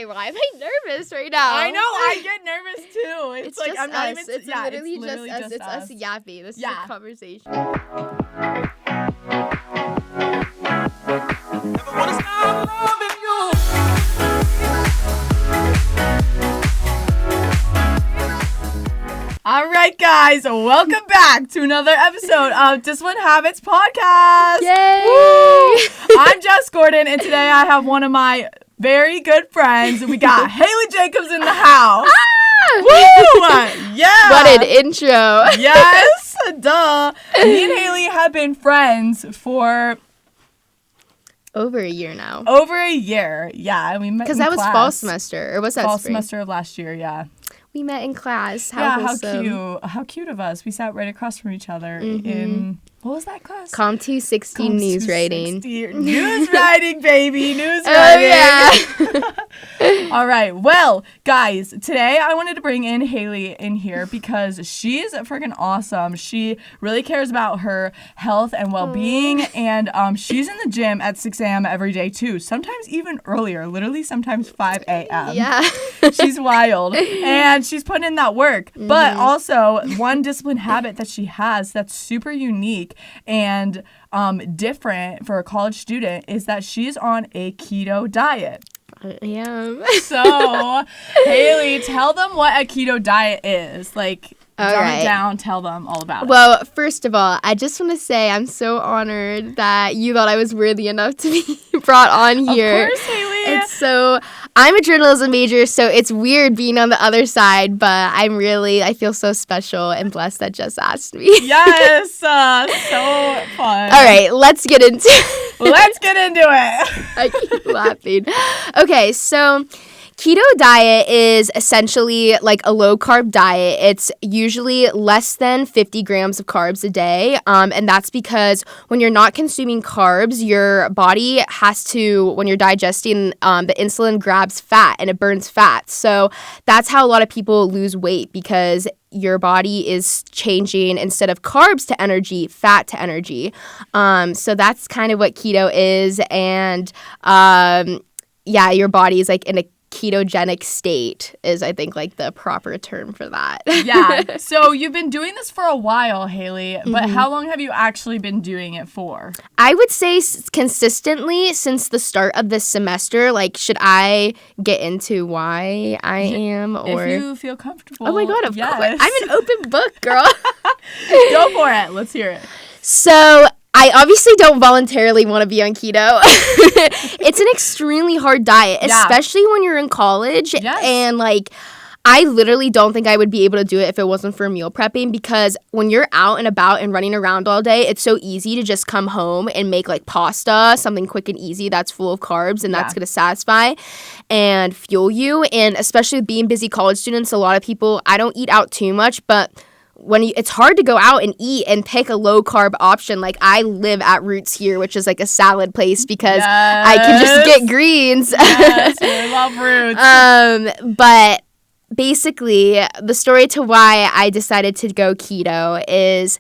why am I nervous right now? I know, I get nervous too. It's like just I'm not us. even. It's literally just us. It's us yapping. This is a conversation. All right, guys, welcome back to another episode of Discipline Habits Podcast. Yay! Woo! I'm Jess Gordon, and today I have one of my very good friends. We got Haley Jacobs in the house. Woo! Yeah! What an intro. Yes, duh. Me and Haley have been friends for over a year now. Over a year, yeah. We met because in that was class. fall semester, or was that fall spring? semester of last year, yeah. We met in class. How cute. How cute of us. We sat right across from each other in, what was that class? Com 260 news writing. News writing, baby. News writing. Oh, yeah. All right. Well, guys, today I wanted to bring in Haley in here because she's freaking awesome. She really cares about her health and well-being, and she's in the gym at 6 a.m. every day, too. Sometimes even earlier. Literally sometimes 5 a.m. Yeah. She's wild. And she's putting in that work. Mm-hmm. But also, one discipline habit that she has that's super unique and different for a college student is that she's on a keto diet. I am. So, Haley, tell them what a keto diet is. Like, dumb it down, tell them all about it. Well, first of all, I just want to say I'm so honored that you thought I was worthy enough to be brought on here. Of course, Haley. I'm a journalism major, so it's weird being on the other side, but I feel so special and blessed that Jess asked me. Yes, so fun. All right, let's get into it. Let's get into it. I keep laughing. Okay, so keto diet is essentially like a low-carb diet. It's usually less than 50 grams of carbs a day, and that's because when you're not consuming carbs, your body has to, when you're digesting, the insulin grabs fat and it burns fat. So that's how a lot of people lose weight, because your body is changing, instead of carbs to energy, fat to energy. So that's kind of what keto is, and your body is like in a ketogenic state is, I think, like the proper term for that. Yeah. So you've been doing this for a while, Haley, but how long have you actually been doing it for? I would say consistently since the start of this semester. Like, should I get into why I am? Or if you feel comfortable. Oh my God, of course. I'm an open book, girl. Go for it. Let's hear it. So I obviously don't voluntarily want to be on keto. It's an extremely hard diet, especially when you're in college. Yes. And like, I literally don't think I would be able to do it if it wasn't for meal prepping, because when you're out and about and running around all day, it's so easy to just come home and make like pasta, something quick and easy that's full of carbs, and that's going to satisfy and fuel you. And especially with being busy college students, a lot of people, I don't eat out too much, but it's hard to go out and eat and pick a low carb option. Like, I live at Roots here, which is like a salad place, because I can just get greens. Yes, we love Roots. But basically, the story to why I decided to go keto is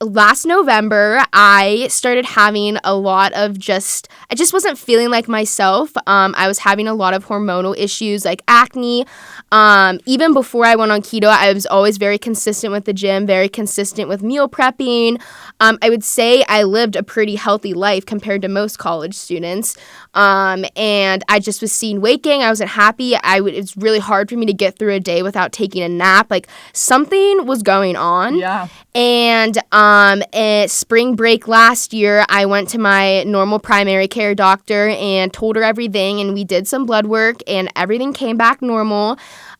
last November, I started having a lot of I just wasn't feeling like myself. I was having a lot of hormonal issues like acne. Even before I went on keto, I was always very consistent with the gym, very consistent with meal prepping. I would say I lived a pretty healthy life compared to most college students. And I just was seen weight gain. I wasn't happy. It's really hard for me to get through a day without taking a nap. Like, something was going on. Yeah. And at spring break last year, I went to my normal primary care doctor and told her everything, and we did some blood work, and everything came back normal,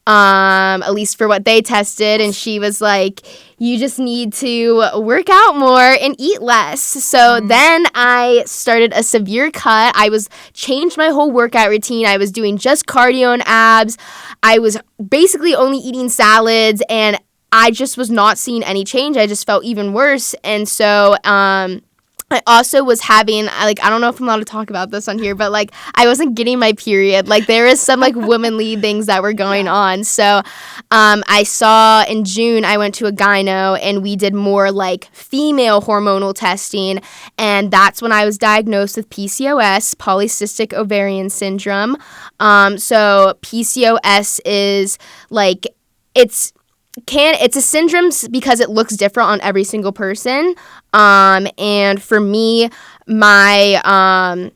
at least for what they tested. And she was like, you just need to work out more and eat less. So then I started a severe cut. Changed my whole workout routine. I was doing just cardio and abs. I was basically only eating salads, and I just was not seeing any change. I just felt even worse. And so I also was having, I don't know if I'm allowed to talk about this on here, but, like, I wasn't getting my period. Like, there is some, like, womanly things that were going on. So, I saw in June, I went to a gyno, and we did more, like, female hormonal testing, and that's when I was diagnosed with PCOS, polycystic ovarian syndrome. So PCOS is, like, it's a syndrome because it looks different on every single person. And for me, my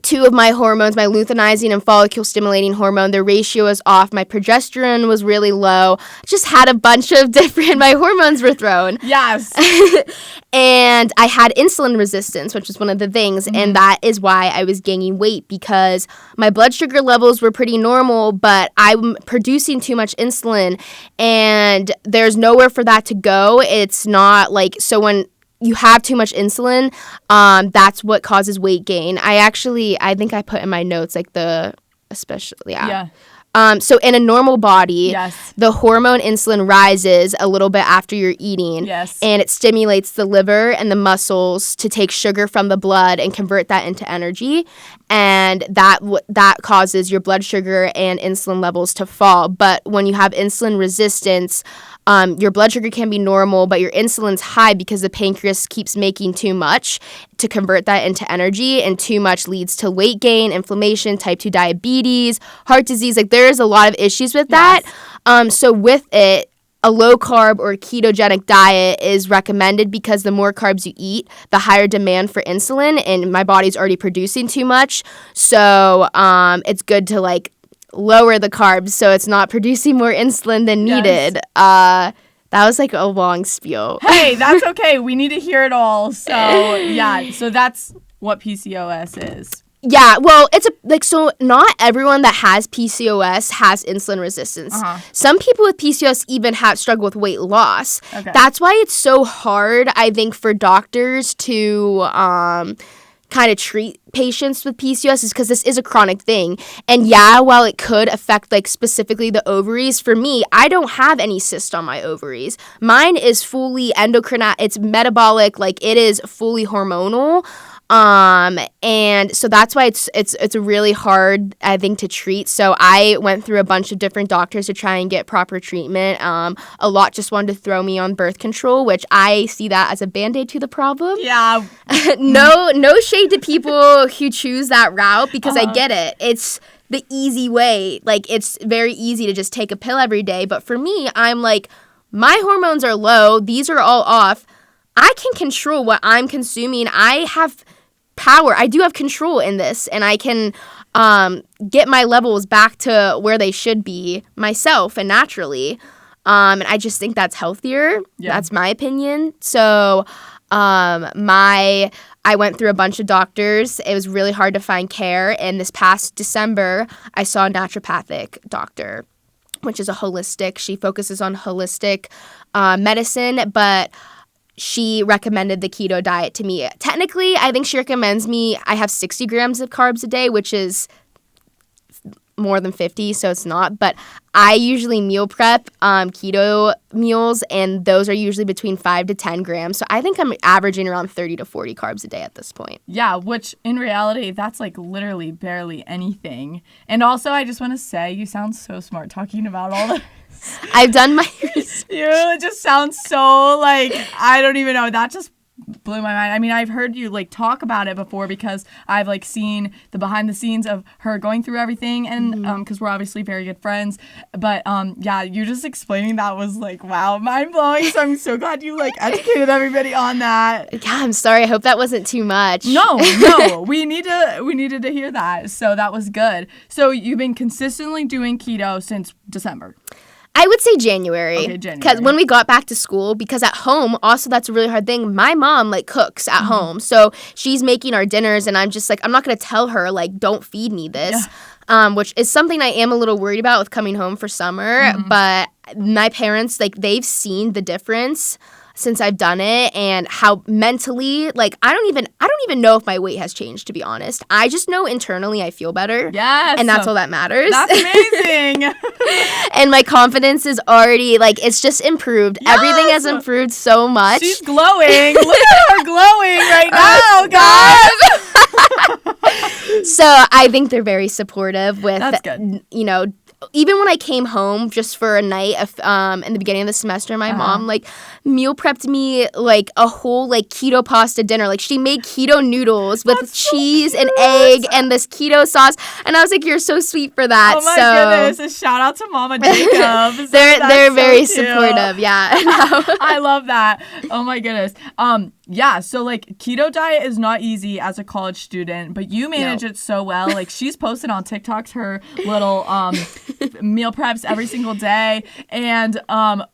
two of my hormones, my luteinizing and follicle stimulating hormone, the ratio is off. My progesterone was really low. Just had a bunch of my hormones were thrown. Yes. And I had insulin resistance, which was one of the things. Mm-hmm. And that is why I was gaining weight, because my blood sugar levels were pretty normal, but I'm producing too much insulin and there's nowhere for that to go. It's not like, so when you have too much insulin, that's what causes weight gain. I think I put in my notes, like especially. So in a normal body, yes, the hormone insulin rises a little bit after you're eating. Yes. And it stimulates the liver and the muscles to take sugar from the blood and convert that into energy. And that causes your blood sugar and insulin levels to fall. But when you have insulin resistance, your blood sugar can be normal, but your insulin's high because the pancreas keeps making too much to convert that into energy, and too much leads to weight gain, inflammation, type 2 diabetes, heart disease. Like, there's a lot of issues with that. So with it, a low-carb or ketogenic diet is recommended because the more carbs you eat, the higher demand for insulin, and my body's already producing too much. So it's good to, like, lower the carbs so it's not producing more insulin than needed. Yes. That was, like, a long spiel. Hey, that's okay. We need to hear it all. So, yeah. So that's what PCOS is. Yeah, well, so not everyone that has PCOS has insulin resistance. Uh-huh. Some people with PCOS even struggle with weight loss. Okay. That's why it's so hard, I think, for doctors to kind of treat patients with PCOS, is because this is a chronic thing. And yeah, while it could affect, like, specifically the ovaries, for me, I don't have any cyst on my ovaries. Mine is fully endocrine, it's metabolic, like, it is fully hormonal. And so that's why it's really hard, I think, to treat. So I went through a bunch of different doctors to try and get proper treatment. A lot just wanted to throw me on birth control, which I see that as a Band-Aid to the problem. Yeah. No shade to people who choose that route, because I get it. It's the easy way. Like, it's very easy to just take a pill every day. But for me, I'm like, my hormones are low. These are all off. I can control what I'm consuming. I have power. I do have control in this, and I can get my levels back to where they should be myself and naturally. And I just think that's healthier. Yeah. That's my opinion. So I went through a bunch of doctors. It was really hard to find care. And this past December, I saw a naturopathic doctor, which is she focuses on holistic medicine, but she recommended the keto diet to me. Technically, I think she recommends I have 60 grams of carbs a day, which is more than 50, so it's not. But I usually meal prep keto meals, and those are usually between 5 to 10 grams. So I think I'm averaging around 30 to 40 carbs a day at this point. Yeah, which in reality, that's, like, literally barely anything. And also, I just want to say, you sound so smart talking about all the... I've done my research. You just sound so, like, I don't even know. That just blew my mind. I mean, I've heard you, like, talk about it before, because I've, like, seen the behind the scenes of her going through everything, and because we're obviously very good friends. But yeah, you just explaining that was, like, wow, mind blowing. So I'm so glad you, like, educated everybody on that. Yeah, I'm sorry. I hope that wasn't too much. No, we needed to hear that. So that was good. So you've been consistently doing keto since December. I would say January. Okay, January. Because when we got back to school, because at home, also that's a really hard thing. My mom, like, cooks at home. So she's making our dinners, and I'm just like, I'm not going to tell her, like, don't feed me this. Yeah. Which is something I am a little worried about with coming home for summer. But my parents, like, they've seen the difference since I've done it, and how mentally, like, I don't even know if my weight has changed, to be honest. I just know internally I feel better. Yes. And that's all that matters. That's amazing. And my confidence is already, like, it's just improved. Yes. Everything has improved so much. She's glowing. Look at her glowing right now, guys. So I think they're very supportive with, That's good. You know, even when I came home just for a night in the beginning of the semester, my mom, like, meal prepped me, like, a whole, like, keto pasta dinner. Like, she made keto noodles with cheese and egg and this keto sauce. And I was like, you're so sweet for that. Oh, my goodness. A shout out to Mama Jacobs. They're very so cute. supportive. Yeah. I love that. Oh, my goodness. Yeah, so, like, keto diet is not easy as a college student, but you manage it so well. Like, she's posted on TikToks her little meal preps every single day, and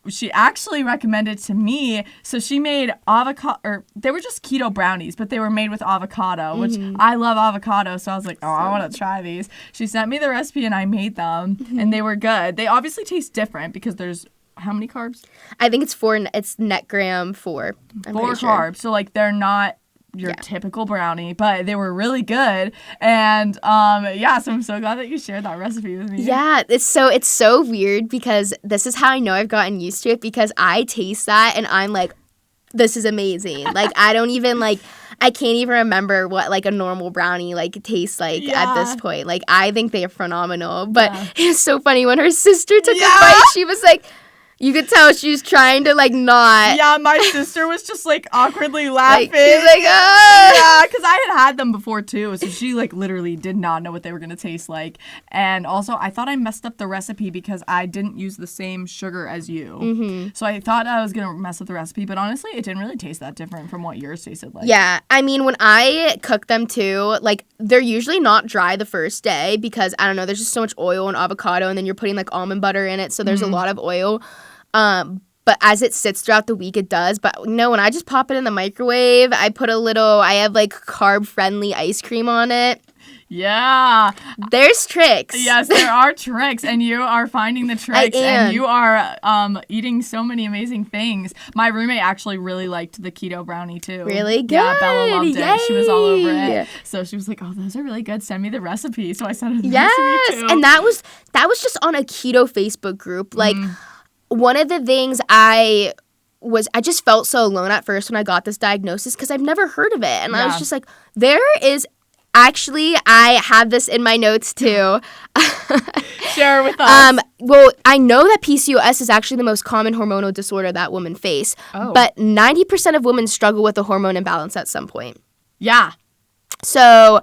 she actually recommended to me, so she made avocado, or they were just keto brownies, but they were made with avocado, which I love avocado, so I was like, oh, I want to try these. She sent me the recipe, and I made them, and they were good. They obviously taste different because there's how many carbs? I think it's 4. It's net gram 4. I'm 4 pretty sure. carbs. So, like, they're not your typical brownie, but they were really good. And, so I'm so glad that you shared that recipe with me. Yeah, it's so weird because this is how I know I've gotten used to it, because I taste that and I'm like, this is amazing. Like, I can't even remember what, like, a normal brownie, like, tastes like at this point. Like, I think they are phenomenal. But it's so funny when her sister took a bite, she was like, you could tell she was trying to, like, not. Yeah, my sister was just, like, awkwardly laughing. Like, she was like, oh. Yeah, because I had them before, too. So she, like, literally did not know what they were going to taste like. And also, I thought I messed up the recipe because I didn't use the same sugar as you. Mm-hmm. So I thought I was going to mess up the recipe. But honestly, it didn't really taste that different from what yours tasted like. Yeah. I mean, when I cook them, too, like, they're usually not dry the first day because, I don't know, there's just so much oil and avocado. And then you're putting, like, almond butter in it. So there's a lot of oil. But as it sits throughout the week, it does. But no, when I just pop it in the microwave, I have like carb-friendly ice cream on it. Yeah. There's tricks. Yes, there are tricks, and you are finding the tricks, and you are eating so many amazing things. My roommate actually really liked the keto brownie, too. Really? Good. Yeah, Bella loved Yay. it. She was all over it. So she was like, oh, those are really good. Send me the recipe. So I sent her the recipe, too. And that was just on a keto Facebook group. Like, one of the things I just felt so alone at first when I got this diagnosis because I've never heard of it. And I was just like, I have this in my notes too. Share with us. Well, I know that PCOS is actually the most common hormonal disorder that women face. Oh. But 90% of women struggle with a hormone imbalance at some point. Yeah. So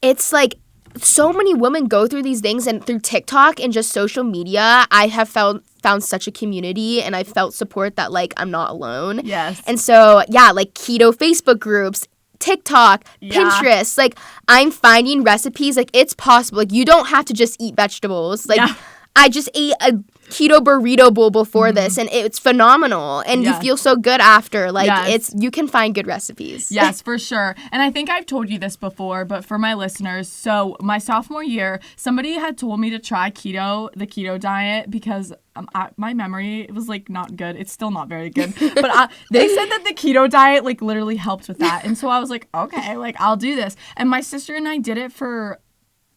it's like, so many women go through these things, and through TikTok and just social media, I have found such a community, and I felt support that, like, I'm not alone. Yes. And so, like, keto Facebook groups, TikTok, Pinterest, like, I'm finding recipes, like, it's possible. Like, you don't have to just eat vegetables. Like, I just ate a keto burrito bowl before this, and it's phenomenal, and you feel so good after. Like, you can find good recipes. Yes, for sure. And I think I've told you this before, but for my listeners, so my sophomore year, somebody had told me to try the keto diet, because my memory was, like, not good. It's still not very good. But they said that the keto diet, like, literally helped with that. And so I was like, okay, like, I'll do this. And my sister and I did it for,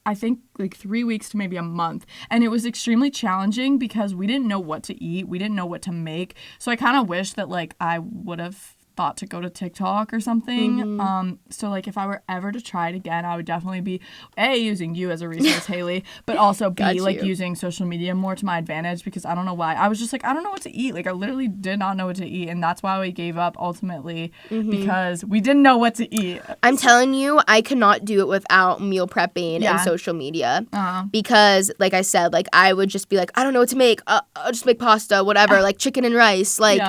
I think, like 3 weeks to maybe a month. And it was extremely challenging because we didn't know what to eat. We didn't know what to make. So I kind of wish that, like, I would have thought to go to TikTok or something. So, like, if I were ever to try it again, I would definitely be, using you as a resource, Haley, but also B, like, using social media more to my advantage, because I don't know why. I was just like, I don't know what to eat. Like, I literally did not know what to eat. And that's why we gave up ultimately, because we didn't know what to eat. I'm telling you, I could not do it without meal prepping and social media. Because, like I said, like, I would just be like, I don't know what to make. I'll just make pasta, whatever, like chicken and rice. Like,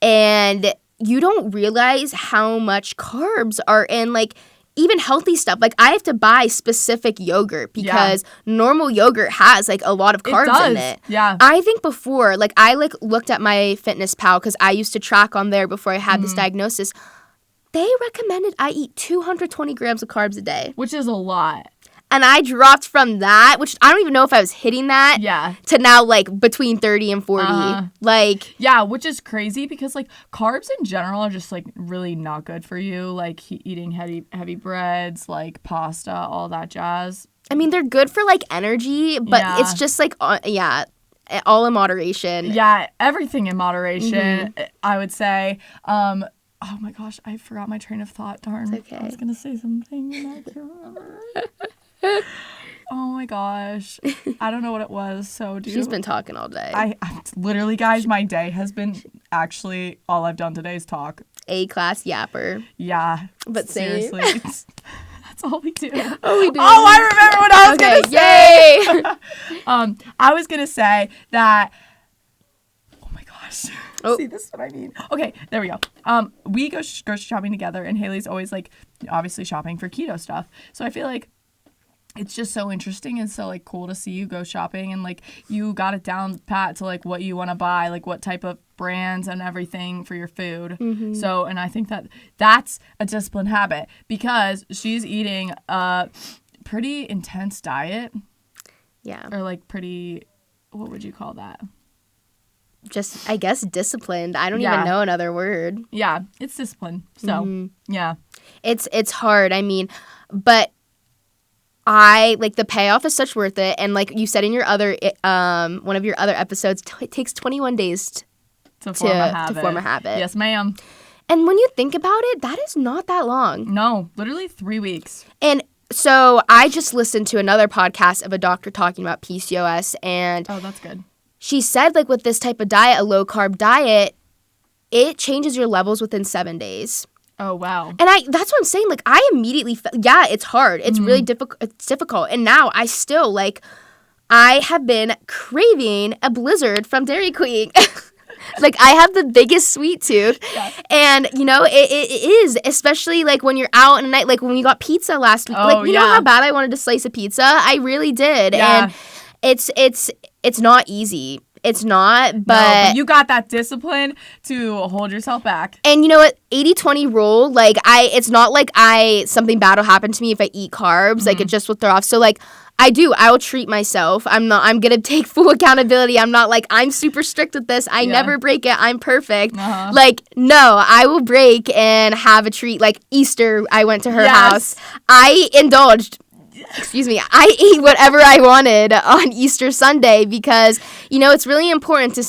and you don't realize how much carbs are in, like, even healthy stuff. Like, I have to buy specific yogurt because normal yogurt has, like, a lot of carbs in it. Yeah. I think before, like, I, like, looked at my FitnessPal because I used to track on there before I had this diagnosis. They recommended I eat 220 grams of carbs a day. Which is a lot. And I dropped from that, which I don't even know if I was hitting that, to now, like, between 30 and 40. Like... Yeah, which is crazy because, like, carbs in general are just, like, really not good for you. Like, eating heavy breads, like, pasta, all that jazz. I mean, they're good for, like, energy, but it's just, like, all in moderation. Yeah, everything in moderation, I would say. Oh my gosh, I forgot my train of thought. Darn. It's okay. I was going to say something and I can't remember. Oh my gosh. I don't know what it was. So She's been talking all day. I literally, guys, my day has been actually all I've done today is talk. A-class yapper. Yeah. But seriously. That's all we do. Oh, we do. Oh, I remember what I was going to say. Yay. I was going to say that. Oh my gosh. Oh. See, this is what I mean. Okay, there we go. We go grocery shopping together, and Haley's always, like, obviously shopping for keto stuff. So I feel like it's just so interesting and so, like, cool to see you go shopping and, like, you got it down pat to, like, what you want to buy, like, what type of brands and everything for your food. So, and I think that that's a disciplined habit because she's eating a pretty intense diet. Yeah. Or, like, pretty, what would you call that? Just, I guess, disciplined. I don't even know another word. Yeah, it's discipline. So, yeah. It's hard. I mean, but the payoff is such worth it. And like you said in your other, one of your other episodes, it takes 21 days to form a habit. Yes, ma'am. And when you think about it, that is not that long. No, literally 3 weeks. And so I just listened to another podcast of a doctor talking about PCOS, and oh, that's good. She said, like, with this type of diet, a low-carb diet, it changes your levels within 7 days. Oh, wow. And that's what I'm saying. Like, I immediately yeah, it's hard. It's really difficult. It's difficult. And now I still, like, I have been craving a Blizzard from Dairy Queen. Like, I have the biggest sweet tooth. Yeah. And, you know, it is, especially, like, when you're out in the night. Like, when we got pizza last week. Oh, like, you know how bad I wanted to slice a pizza? I really did. Yeah. And it's not easy. It's not, but you got that discipline to hold yourself back. And you know what? 80-20 rule, like, it's not like something bad will happen to me if I eat carbs. Like, it just will throw off. So, like, I will treat myself. I'm going to take full accountability. I'm not like, I'm super strict with this. I never break it. I'm perfect. Like, no, I will break and have a treat. Like, Easter, I went to her house. I indulged. Excuse me, I ate whatever I wanted on Easter Sunday because, you know, it's really important to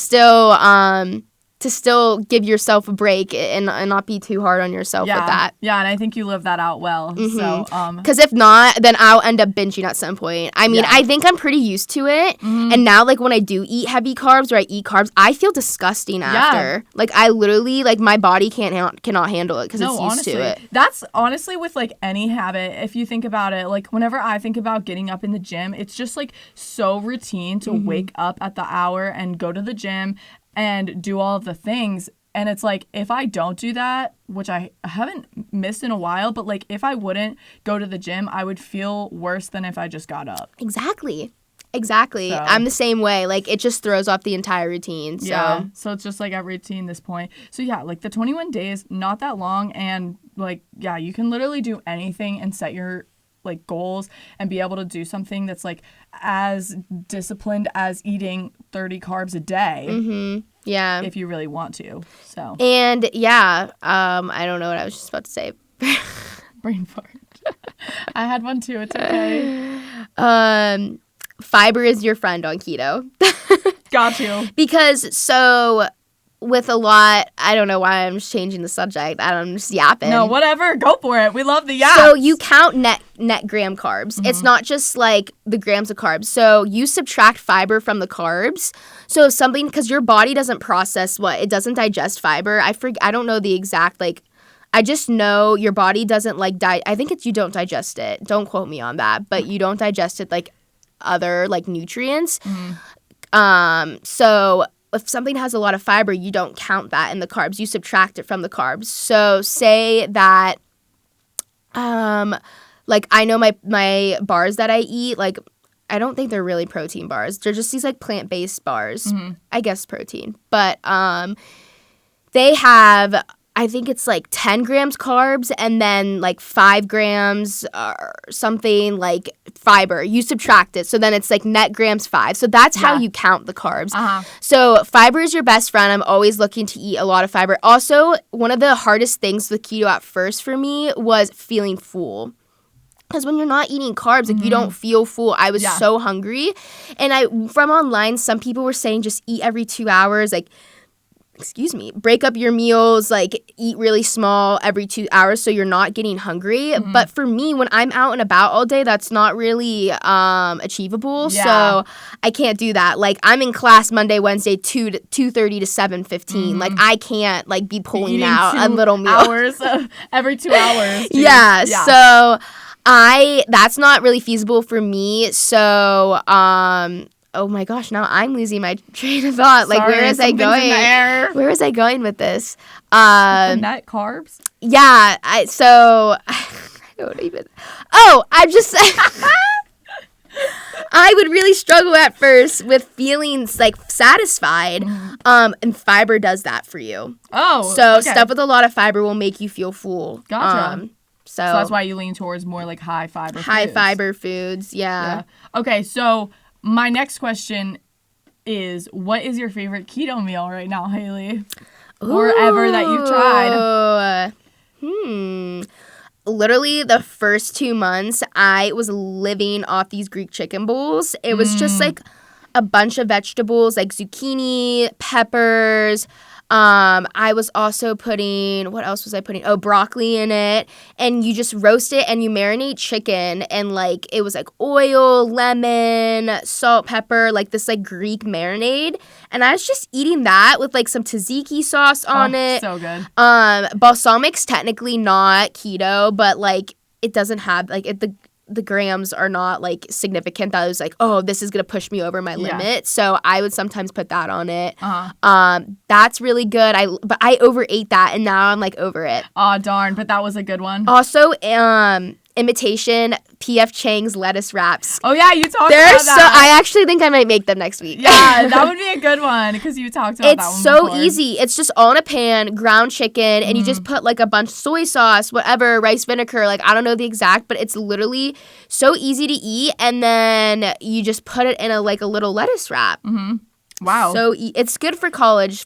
still give yourself a break and not be too hard on yourself with that. Yeah, and I think you live that out well. So, because if not, then I'll end up binging at some point. I mean, I think I'm pretty used to it. And now, like, when I do eat heavy carbs or I eat carbs, I feel disgusting after. Like, I literally, like, my body cannot handle it because it's used to it. That's honestly with, like, any habit. If you think about it, like, whenever I think about getting up in the gym, it's just, like, so routine to wake up at the hour and go to the gym and do all of the things. And it's like, if I don't do that, which I haven't missed in a while, but like if I wouldn't go to the gym, I would feel worse than if I just got up. Exactly. So. I'm the same way. Like, it just throws off the entire routine. So. Yeah. So it's just like a routine at this point. So yeah, like the 21 days, not that long. And like, yeah, you can literally do anything and set your like goals and be able to do something that's like as disciplined as eating 30 carbs a day. Yeah. If you really want to. So. And yeah, I don't know what I was just about to say. Brain fart. I had one too. It's okay. Fiber is your friend on keto. Got you. Because so with a lot, I don't know why I'm just changing the subject. I'm just yapping. No, whatever. Go for it. We love the yaps. So you count net gram carbs. It's not just like the grams of carbs. So you subtract fiber from the carbs. So if something, because your body doesn't process it doesn't digest fiber. I don't know the exact, like, I just know your body doesn't like, I think it's you don't digest it. Don't quote me on that. But you don't digest it like other like nutrients. So if something has a lot of fiber, you don't count that in the carbs. You subtract it from the carbs. So say that, like, I know my bars that I eat, like, I don't think they're really protein bars. They're just these, like, plant-based bars. I guess protein. But they have I think it's like 10 grams carbs and then like 5 grams or something like fiber. You subtract it. So then it's like net grams 5. So that's how you count the carbs. So fiber is your best friend. I'm always looking to eat a lot of fiber. Also, one of the hardest things with keto at first for me was feeling full. Because when you're not eating carbs, like you don't feel full. I was so hungry. And from online, some people were saying just eat every 2 hours, like, break up your meals, like eat really small every 2 hours so you're not getting hungry. But for me, when I'm out and about all day, that's not really achievable. So I can't do that. Like I'm in class Monday, Wednesday, 2:30 to 7:15. Like I can't like be pulling out a little meal. Hours every 2 hours. Yeah. So that's not really feasible for me. So oh my gosh, now I'm losing my train of thought. Like, Sorry, where was I going? Where was I going with this? The net carbs? Yeah, I don't even. Oh, I would really struggle at first with feelings like satisfied. And fiber does that for you. Oh, so stuff with a lot of fiber will make you feel full. Gotcha. So that's why you lean towards more like high fiber foods. Yeah. Okay, so my next question is, what is your favorite keto meal right now, Haley? Or ever that you've tried? Literally the first 2 months, I was living off these Greek chicken bowls. It was just like a bunch of vegetables, like zucchini, peppers. I was also putting, what else was I putting? Oh, broccoli in it. And you just roast it and you marinate chicken. And like, it was like oil, lemon, salt, pepper, like this like Greek marinade. And I was just eating that with like some tzatziki sauce on it. So good. Balsamic's technically not keto, but like it doesn't have like the grams are not like significant that I was like, oh, this is gonna push me over my limit. So I would sometimes put that on it. That's really good. But I overate that and now I'm like over it. Oh darn, but that was a good one. Also, imitation P.F. Chang's lettuce wraps. Oh yeah, you talked about that. So I actually think I might make them next week. Yeah, that would be a good one because you talked about that one It's so before. easy. It's just all in a pan, ground chicken, and you just put like a bunch of soy sauce, whatever, rice vinegar, like I don't know the exact, but it's literally so easy to eat. And then you just put it in a little lettuce wrap. Wow. So it's good for college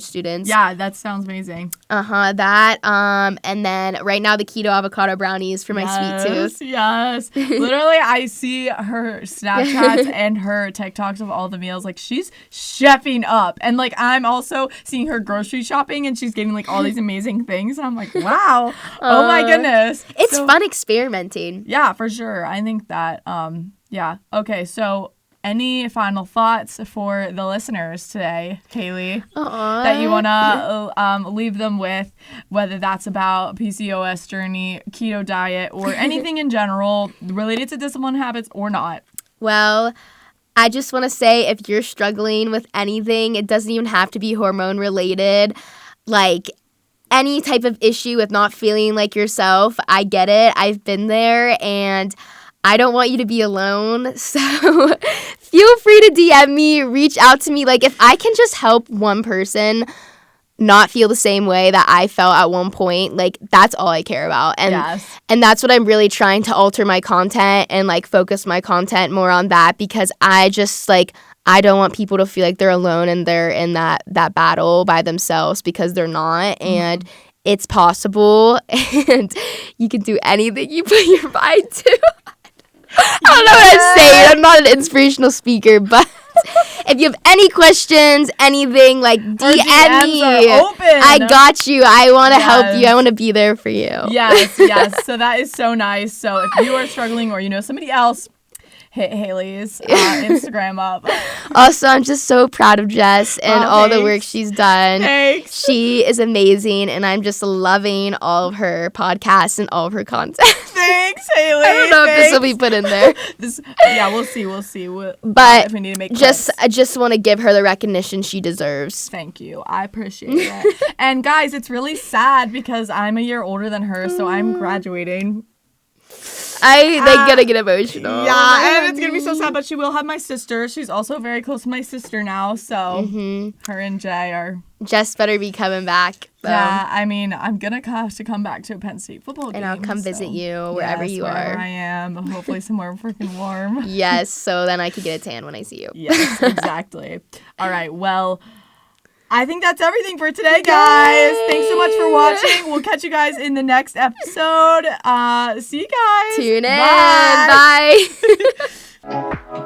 students. Yeah, that sounds amazing. That. And then right now the keto avocado brownies for my sweet tooth. Yes. Literally, I see her Snapchats and her TikToks of all the meals. Like she's chefing up, and like I'm also seeing her grocery shopping, and she's getting like all these amazing things. And I'm like, wow. Oh my goodness. It's fun experimenting. Yeah, for sure. I think that. Yeah. Okay. So. Any final thoughts for the listeners today, Kaylee, that you want to leave them with, whether that's about PCOS journey, keto diet, or anything in general related to discipline habits or not? Well, I just want to say if you're struggling with anything, it doesn't even have to be hormone related. Like any type of issue with not feeling like yourself, I get it. I've been there and I don't want you to be alone, so feel free to DM me, reach out to me. Like, if I can just help one person not feel the same way that I felt at one point, like, that's all I care about. And that's what I'm really trying to alter my content and, like, focus my content more on that because I just, like, I don't want people to feel like they're alone and they're in that battle by themselves because they're not. And it's possible, and you can do anything you put your mind to. I don't know what I'm saying. I'm not an inspirational speaker, but if you have any questions, anything, like DM me. I got you. I want to help you. I want to be there for you. Yes. So that is so nice. So if you are struggling or you know somebody else, hit Haley's Instagram up. Also, I'm just so proud of Jess and all the work she's done. Thanks. She is amazing, and I'm just loving all of her podcasts and all of her content. Thanks, Haley. I don't know if this will be put in there. We'll see. But if we need to make I just want to give her the recognition she deserves. Thank you. I appreciate it. And guys, it's really sad because I'm a year older than her, so I'm graduating. They're gonna get emotional. Yeah, and it's gonna be so sad, but she will have my sister. She's also very close to my sister now, so her and Jay are. Jess better be coming back. Though. Yeah, I mean, I'm gonna have to come back to a Penn State football game. And I'll come visit you wherever you wherever are. I am, hopefully somewhere freaking warm. Yes, so then I can get a tan when I see you. Yes, exactly. All right, well, I think that's everything for today, guys. Thanks so much for watching. We'll catch you guys in the next episode. See you guys. Tune in. Bye. Bye.